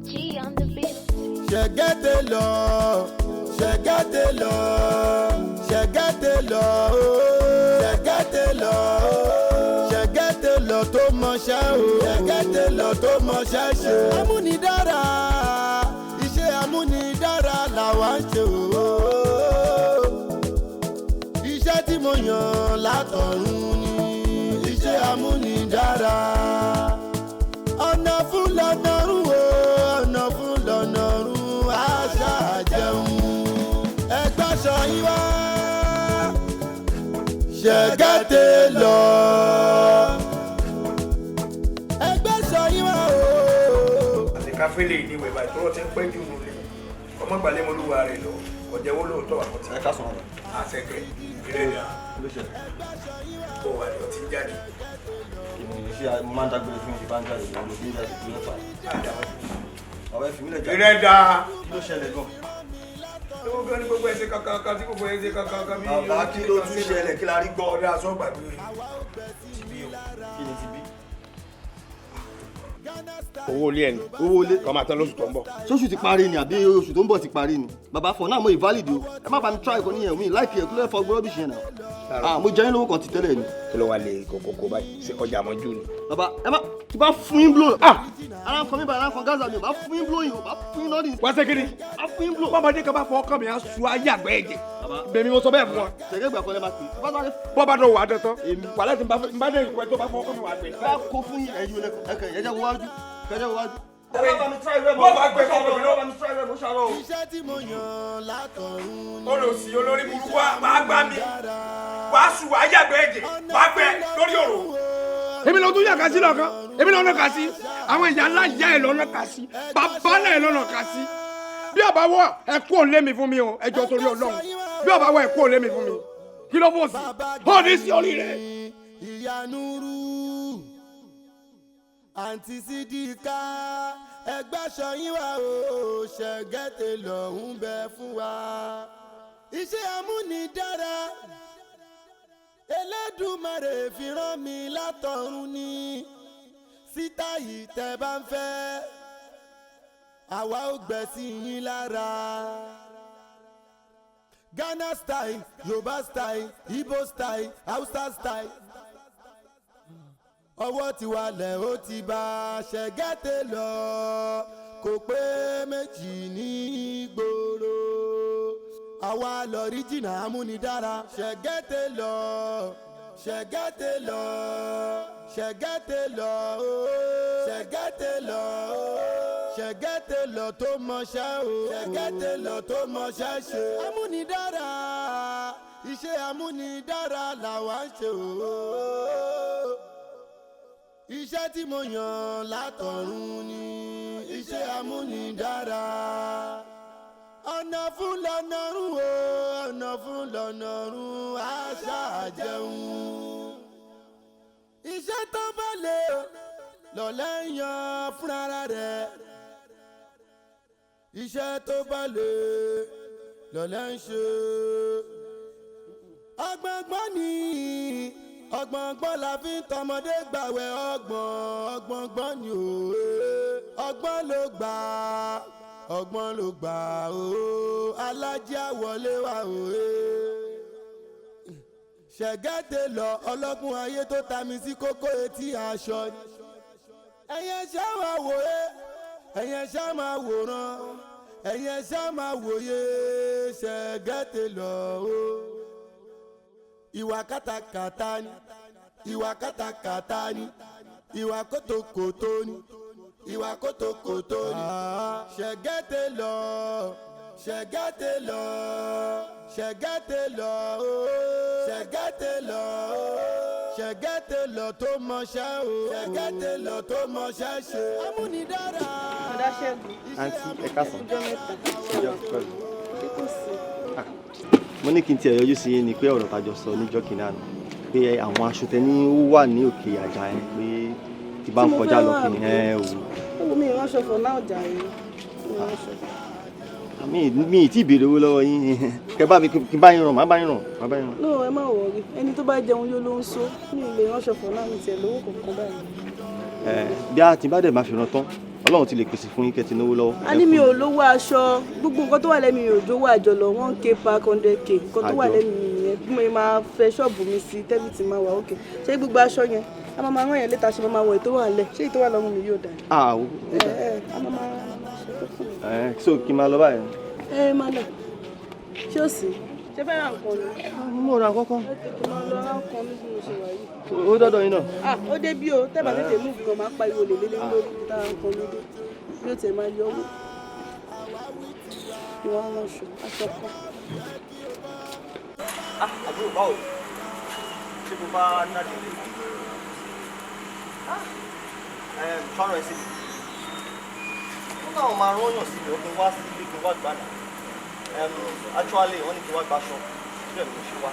G on the beat. Ṣẹ̀gẹ́tẹ̀ lọ, ṣẹ̀gẹ́tẹ̀ lọ, ṣẹ̀gẹ́tẹ̀ lọ, ṣẹ̀gẹ́tẹ̀ lọ, ṣẹ̀gẹ́tẹ̀ lọ tó mọṣẹ́ o, ṣẹ̀gẹ́tẹ̀ lọ tó mọṣẹ́ ṣe. Amúnidára, iṣẹ́ amúnidára làwa ń ṣe o. Iṣẹ́ tí mo yàn látọ̀run ni iṣẹ́ amúnidára. Ọ̀nà fún lọ́nàrún o, ọ̀nà fún lọ́nàrún àṣà jẹun. Ẹgbẹ́ aṣọ yín wá, ṣẹ̀gẹ́tẹ̀ lọ. Ẹgbẹ́ aṣọ yín wá o. Àti káfílẹ̀ ní ìwé báyìí tó ti ń pẹ́ jù nílé. Ọmọ ìgbàlẹ̀ mo lúwa rẹ̀ lọ, kò jẹ́ wọ́n lóòótọ́ àkọsí. Ẹ ká sọ̀rọ̀. Àṣẹkẹ̀ ìrẹ́lẹ̀ tó wà ní ọtí jáde. Ṣé mo máa ń dágbére fún ìdí bá ń jáde lọ́wọ́ lórí ìjáde tó lẹ́fà? Ọ̀rẹ́ fi mílẹ̀ jáde. Ìrẹ́dà. Kí ló ṣẹlẹ̀ gan? Lówó gan ní gbogbo ẹsẹ̀ kankan tí gbogbo ẹsẹ̀ kankan bí. Bàbá kí ló tún ṣẹlẹ̀ kí la rí gbọ́? Ọ̀rẹ́ aṣọ gbàgbé ti bí o. Kí ni ti bí? Owó ilé ẹni. Owó ilé kọ́ máa tán lóṣù tó ń bọ̀. Ṣóṣù ti parí ni àbí oṣù tó ń bọ̀ ti parí ni? Bàbá fọ̀ náà mo invalid o. Ẹ má bá mi try ìkọ́ni yẹn mi láìpẹ́ ẹ̀ kí ló fẹ́ fọ gbọ́dọ̀ ṣe náà. Mo jẹ́ yín lówó kan ti tẹ́lẹ̀ ni. Kí ló wà lè kókó báyìí? Ṣé ọjà àmọ́jú ni? Bàbá ẹ má ti bá fún yín blow. Ara ń kọ mí báyìí, ara ń kọ Gaza mi, bá fún yín blow yìí o, bá fún yín lọ́dún. Wá ṣe kí ni? Bá fún yín blow. Bọ́mọdé kan bá fọ ọkàn mi, á su ayé àgbẹ̀ ẹ̀jẹ̀. Bẹ̀mí mo sọ bẹ́ẹ̀ fún ọ. Ṣẹ̀gẹ́ ìgbà kan lẹ́ máa pè. Bọ́bá tó wà á dẹ́tọ́. Wàhálà tí n bá dé ìpẹ́ tó bá fọ ọkàn mi wà á gbé. Bá kó fún yín ẹ̀yìn olè ẹ̀kẹ́ ẹ̀jẹ̀ wájú. Kẹ́jẹ́ wájú. Iṣẹ́ tí mo yàn látọ̀run ni. Olòsì olórí burúkú máa gbá mi. Wàá sùn wàá yàgbẹ́ ẹ̀jẹ̀, wàá gbẹ lórí òrò. Èmi ló tún yà kà sí lọ́kàn. Èmi lọ́nà kà sí. Àwọn ìyá ńlá ìyá ẹ̀ lọ́nà kà sí. Bàbá náà ẹ̀ lọ́nà kà sí. Bí ọba wọ ẹ kú òun lé mi fún mi o, ẹjọ́ torí Ọlọ́run. Bí ọba wọ ẹ kú òun lé mi fún mi. Kí ló fò sí? Ó ní sí orí rẹ̀. Ìyanuru àǹtí Sídìkà ẹgbẹ́ ṣọyìn wa o, ṣẹ̀gẹ́tẹ̀ lọ́hún bẹ fún wa. Iṣẹ́ amúnidára Elédùmarè fi rán mi látọ̀run ni. Sítáì tẹ́ bá ń fẹ́ àwa ò gbẹ̀ sí yín lára. Ghana style, Yorùbá style, Igbo style, Hausa style. Ọwọ́ ti wálẹ̀ ó ti bá ṣẹ̀gẹ́tẹ̀ lọ, kò pé méjì ní gbòòrò. Àwa lọ̀ríjìnà amúnidára ṣẹ̀gẹ́tẹ̀ lọ, ṣẹ̀gẹ́tẹ̀ lọ, ṣẹ̀gẹ́tẹ̀ lọ, ṣẹ̀gẹ́tẹ̀ lọ, ṣẹ̀gẹ́tẹ̀ lọ tó mọṣẹ́ o, ṣẹ̀gẹ́tẹ̀ lọ tó mọṣẹ́ ṣe. Amúnidára, iṣẹ́ amúnidára làwa ń ṣe o. Iṣẹ́ tí mo yàn látọ̀run ni iṣẹ́ amúnidára. Ọ̀nà fún lọ́nàrún o, ọ̀nà fún lọ́nàrún àṣà jẹun. Iṣẹ́ tó bá lè lọ́lẹ́ yan fúnra rẹ̀. Iṣẹ́ tó bá lè lọ́lẹ́ ń ṣe. Ọgbọ̀ngbọ́n ni ọgbọ̀ngbọ́n la fi ń tọmọdé gbàwẹ̀ ọgbọ̀ngbọ́n ni òwe. Ọgbọ́n ló gbà ọgbọ́n ló gbà o, alájà wọlé wa òwe. Ṣẹ̀gẹ́tẹ̀ lọ ọlọ́gbọ́n ayé tó ta mi sí kókó etí aṣọ ni. Ẹ̀yẹ ṣá máa wòye, ẹ̀yẹ ṣá máa wòran, ẹ̀yẹ ṣá máa wòye. Ṣẹ̀gẹ́tẹ̀ lọ o. Ìwà kátàkátà ni, ìwà kátàkátà ni, ìwà kótókótó ni, ìwà kótókótó ni. Ṣẹ̀gẹ́tẹ̀ lọ, ṣẹ̀gẹ́tẹ̀ lọ, ṣẹ̀gẹ́tẹ̀ lọ, ṣẹ̀gẹ́tẹ̀ lọ, ṣẹ̀gẹ́tẹ̀ lọ tó mọṣẹ́ o, ṣẹ̀gẹ́tẹ̀ lọ tó mọṣẹ́ ṣe. Amúnidára. Ọ̀dà Ṣẹ́gun. Àǹtí ẹ káàsán. Ọjọ́ mẹ́ta. Ọjọ́ pẹ̀lú. Ṣé kò sí? Mo ní kí n tiẹ̀ yọjú sí yín ni pé ọ̀rọ̀ tá jọ sọ níjọ́ kìíní àná pé àwọn aṣọ tẹ ní ó wà ní òkè àjà yẹn pé tí bá ń kọjá lọ kìíní ẹ wò. Ó mi ìránṣọ fọ̀ náà jà yìí. Mi ì tí ì béèrè owó lọ́wọ́ yín kẹ bá mi kí n bá yín ràn má bá yín ràn má bá yín ràn. No, ẹ má wọrí. Ẹni tó bá jẹun yó ló ń so. Mi ì lè ránṣọ fọ̀ náà mi tiẹ̀ lówó kankan báyìí. Bí a ti bá dẹ̀ máa fi ràn tán Ọlọ́run ti lè pèsè fún yín kẹ́ ti náwó lọ́wọ́. A ní mi ò lówó aṣọ, gbogbo nǹkan tó wà lẹ́mi mi ò jówó àjọ lọ, 1k pack 100k, nǹkan tó wà lẹ́mi mi nìyẹn, bí mo máa fẹ́ ṣọ́ọ̀bù mi sí tẹ́bí ti máa wà ókè. Ṣé gbogbo aṣọ yẹn, a máa rán yẹn létà ṣe máa wọ̀ ètò wà lẹ̀, ṣé ètò wà lọ́mú mi yóò dà? A máa ṣe tó fún mi. So kí n máa lọ báyìí. Máa lọ. Ṣé ó sì? Ṣé fẹ́ ra nǹkan ni? Mo ra kọ́kọ́. Máa lọ ra nǹkan ní bí mo ṣe wà yìí. Ó dọ́dọ̀ yín náà. Ó dé bí o, tẹ́bà tètè mú nǹkan máa pariwo lè lé lórí tá nǹkan lóde. Bí ó tẹ̀ máa yọ owó. Ìwọ̀n ránṣọ, aṣọ kan. Àbúrò báwo? Ṣé mo bá náà dé? Sọ̀rọ̀ ẹ̀ sí mi. Wọ́n náà máa rányàn sí mi, ó kí n wá sí ilé kí n wá gbà náà. Actually, wọ́n ní kí n wá gbaṣọ. Bẹ́ẹ̀ ni mo ṣe wá.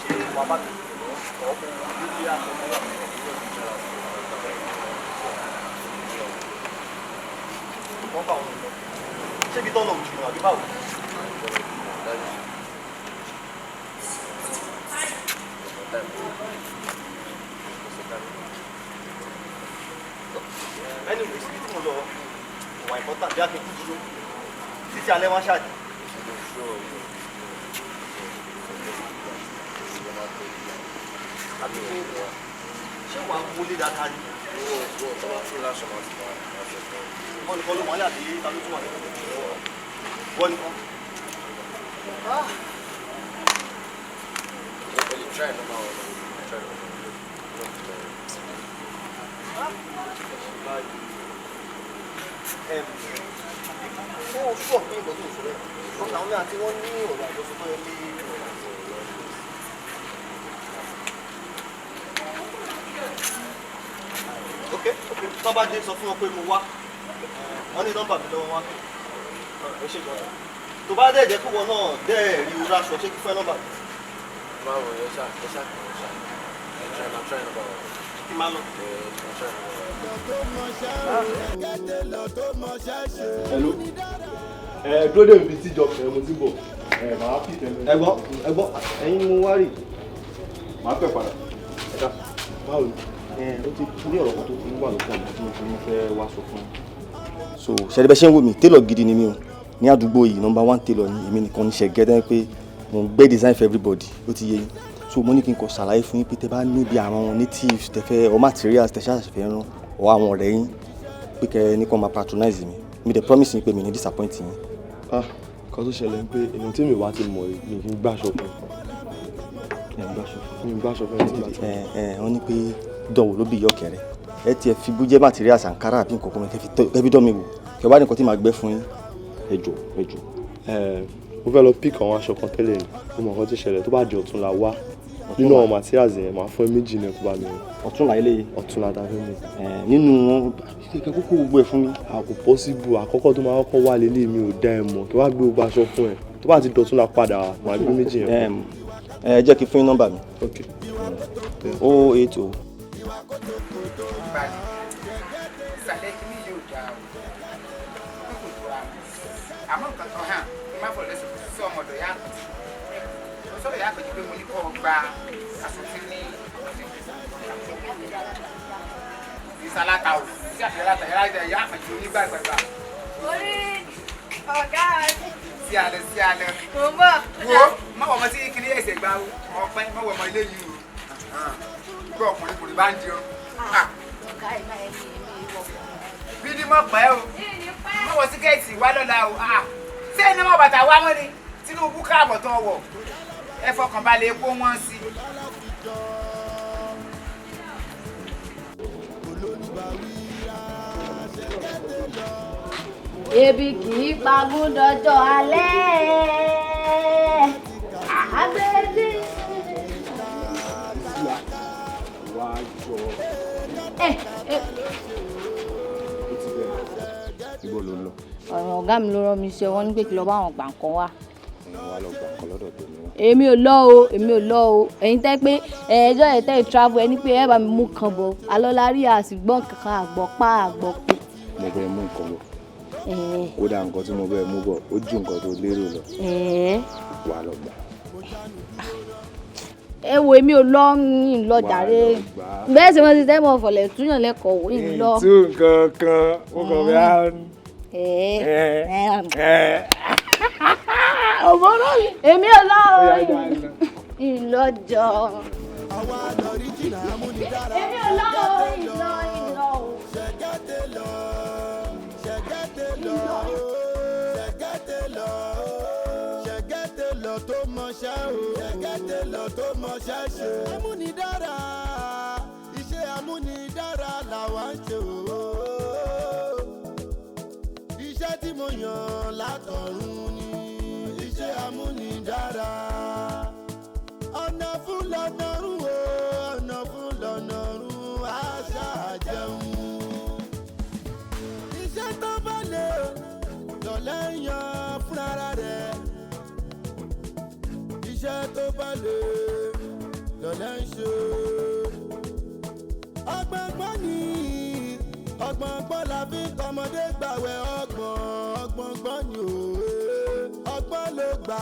Ṣé wàá bá mi? Ọkùnrin ló aṣọ mọ́ wà. Wọ́n bá wọn lọ. Ṣé ibi tọ́nà òjò àbí báwo? Anyway, síbi tí mo lọ wà important bí a kì í kú dúró títí alẹ́ wá ṣáàjì. Ṣé wàá wọlé dáadáa ni? Wọ́n nìkan ló wọlé àti ta ló tún wà nìkan. Wọ́n nìkan. Ṣé o ṣọ́ pé ìbọn tó ń sọ rẹ̀? Wọ́n làwọn ní àti wọ́n ní ọ̀rọ̀ àjọṣe tó yẹ kí ok tó bá dé sọ fún wọn pé mo wá wọ́n ní nọ́mbà mi lọ́wọ́ wá ẹ ṣe gbọ́dọ̀ tó bá dẹ̀ jẹ́ kó wọn náà dẹ̀ rí orí aṣọ ṣé kí fẹ́ nọ́mbà mi. Báwo ẹ ṣá kí máa lọ. Hello. Dúró dé ibi tíjọ mo ti bọ̀. Màá fi tẹ̀lé. Ẹ̀gbọ́n ẹ̀yin mo wá rí. Màá pẹ̀ padà. Ẹ̀dá. Báwo ni? Ó ti ní ọ̀rọ̀ kan tó fi wà lọ́kàn mi tí mo fi fẹ́ wá sọ fún un. So ṣẹlẹ̀ bẹ́ ṣe ń wò mí tailor gidi ni mí o ní àdúgbò yìí #1 tailor ni èmi nìkan ní ṣe gẹ́gẹ́ pé mo ń gbé design for everybody ó ti yé yín so mo ní kí n kọ ṣàlàyé fún yín pé tẹ bá níbi àwọn natives tẹ fẹ́ or materials tẹ ṣáà fẹ́ rán or àwọn ọ̀rẹ́ yín pé kẹ ní kó máa patronize mi dẹ̀ promise yín pé mi ní disappoint yín. Kan tó ṣẹlẹ̀ ń pé èèyàn tí mi wá ti mọ̀ mi kì í gbàṣọ fún mi gbàṣọ fún mi tí wọ́n ní pé dánwò ló bí ìyá ọ̀kẹ́rẹ́ ẹ tiẹ̀ fi bú jẹ́ materials àǹkárá àbí nǹkan kan kẹ́ fi dán mi wò kẹ́ wá nìkan tí màá gbẹ́ fún yín ẹ jọ̀ọ́. Mo fẹ́ lọ pick àwọn aṣọ kan tẹ́lẹ̀ ni mo mọ̀ nǹkan tó ṣẹlẹ̀ tó bá di ọ̀túnla wá nínú àwọn materials yẹn màá fún méjì ní ọ̀túnla mi. Ọ̀túnla eléyìí. Ọ̀túnla ta fẹ́ mi. Nínú wọn kíkẹ́ kókó gbogbo ẹ̀ fún mi. Kò possible àkọ́kọ́ tó máa kọ́kọ́ wà lélẹ̀ mi ò dá ẹ mọ̀ kí wàá gbé gbogbo aṣọ fún ẹ tó bá ti dọ̀túnla padà màá gbé méjì yẹn. Ẹ jẹ́ kí fún yín nọ́mbà mi. Ok. 080. Ìsàlẹ̀ kí ni yóò dá o? Kókò tó ra mọ́. Àmọ́ nǹkan kan hàn ní má fọ̀ lẹ́sọ̀ sí ọmọdọ̀ yá àkàtì. Mo sọ̀rọ̀ yá àkàtì pé mo ní kọ́ gba aṣọ tí ní ìsàlákà o. Sí àtẹ̀láta yá àkàtì onígbà gbàgbà. Orí ọ̀gá rẹ̀. Sí alẹ́. Mo mọ̀. Wo má wọ̀ ọmọ tí kiri ẹ̀sẹ̀ gba ọpẹ́ má wọ̀ ọmọ ilé yìí o. Gbọ́ ọkùnrin bá ń dirun. Ọ̀gá ìmọ̀ ẹni mi wọ̀. Bídí mọ̀ pẹ́ o. Má wọ síkẹ́ẹ̀tì wá lọ́la o. Ṣé iná mọ̀ bàtà wá mọ́ ni? Tinubu káàbọ̀ tán wọ̀. Ẹ fọkàn balẹ̀ epo wọ́n sí. Ebi kì í pagún dọjọ́ alẹ́. Abẹ́dé. Ibo ló ń lọ? Ọ̀gá mi ló rán mi ṣe wọ́n ní pé kí lọ bá àwọn gbà nǹkan wá. Wà lọ gbà kan lọ́dọ̀ tèmi wá. Èmi ò lọ o ẹ̀yin tẹ́ pé ẹjọ́ ẹ̀ tẹ́ travel ẹni pé ẹ bá mi mú kan bọ̀ alọ́lárí àsìgbọ́n kankan àgbọ̀pá àgbọ̀pọ̀. Mo fẹ́ mú nǹkan bọ̀. Kódà nǹkan tí mo fẹ́ mú bọ̀ ó ju nǹkan tó lérò lọ. Wà lọ gbà. ẹ wo èmi ò lọ ń lọ jàre bẹ́ẹ̀ sì wọ́n ti tẹ́ mọ́ fọ̀lẹ̀ túyàn lẹ́kọ̀ọ́ ń lọ. tú kankan ó kàn bí ọmọ náà ni. èmi ò lọ ìlọjọ. àwa lórí jìnnà amúnidára. èmi ò lọ ìlọ. ṣẹ̀gẹ́tẹ̀ lọ ṣẹ̀gẹ́tẹ̀ lọ ṣẹ̀gẹ́tẹ̀ lọ ṣẹ̀gẹ́tẹ̀ lọ tó mọṣẹ́ o ṣẹ̀gẹ́tẹ̀ lọ tó mọṣẹ́ ṣe. amúnidára iṣẹ́ amúnidára làwa ń ṣe o. iṣẹ́ tí mo yàn látọ̀run ni iṣẹ́ amúnidára. ọ̀nà fún lọ́nàrún o ọ̀nà fún lọ́nàrún àṣà jẹun. iṣẹ́ tó bá lè lọ́lẹ́ yan fúnra rẹ̀. iṣẹ́ tó bá lè lọ́lẹ́ ń ṣe. ọgbọ̀ngbọ́n ni ọgbọ̀ngbọ́n la fi tọmọdé gbàwẹ̀ ọgbọ̀ngbọ́n ni òwe ọgbọ́n ló gbà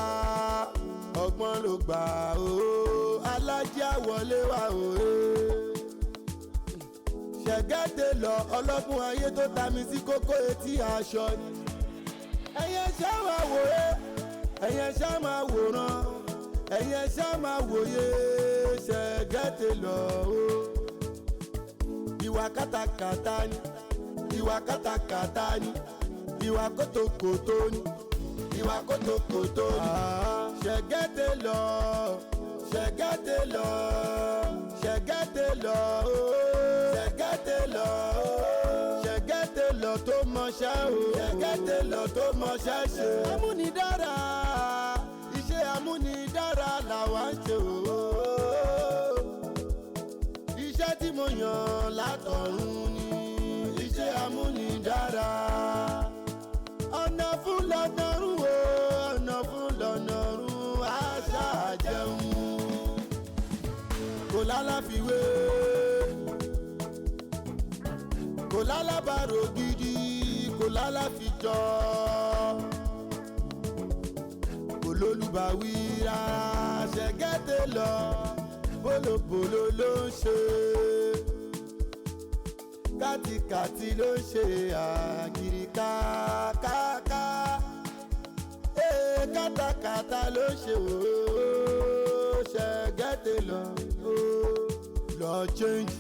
ọgbọ́n ló gbà ó alájà wọlé wá òwe. ṣẹ̀gẹ́tẹ̀ lọ ọlọ́gbọ́n ayé tó ta mi sí kókó etí aṣọ ni. ẹ̀yẹ ṣá máa wòye ẹ̀yẹ ṣá máa wòran ẹ̀yẹ ṣá máa wòye ṣẹ̀gẹ́tẹ̀ lọ ó. ìwà kátàkátà ni ìwà kátàkátà ni ìwà kótókótó ni ìwà kótókótó ni. ṣẹ̀gẹ́tẹ̀ lọ ṣẹ̀gẹ́tẹ̀ lọ ṣẹ̀gẹ́tẹ̀ lọ ṣẹ̀gẹ́tẹ̀ lọ ṣẹ̀gẹ́tẹ̀ lọ tó mọṣẹ́ o ṣẹ̀gẹ́tẹ̀ lọ tó mọṣẹ́ ṣe. amúnidára iṣẹ́ amúnidára làwa ń ṣe o. iṣẹ́ tí mo yàn látọ̀run ni iṣẹ́ amúnidára. ọ̀nà fún lọ́nàrún o ọ̀nà fún lọ́nàrún àṣà jẹun. kò lálàfiwé kò lálàbàrò gidi kò lálàfijọ́ kò lólùbáwí rárá. ṣẹ̀gẹ́tẹ̀ lọ bólóbóló ló ń ṣe kàtìkàtì ló ń ṣe àgìrì kákáká kátàkátà ló ń ṣe ooo. ṣẹ̀gẹ́tẹ̀ lọ lọ change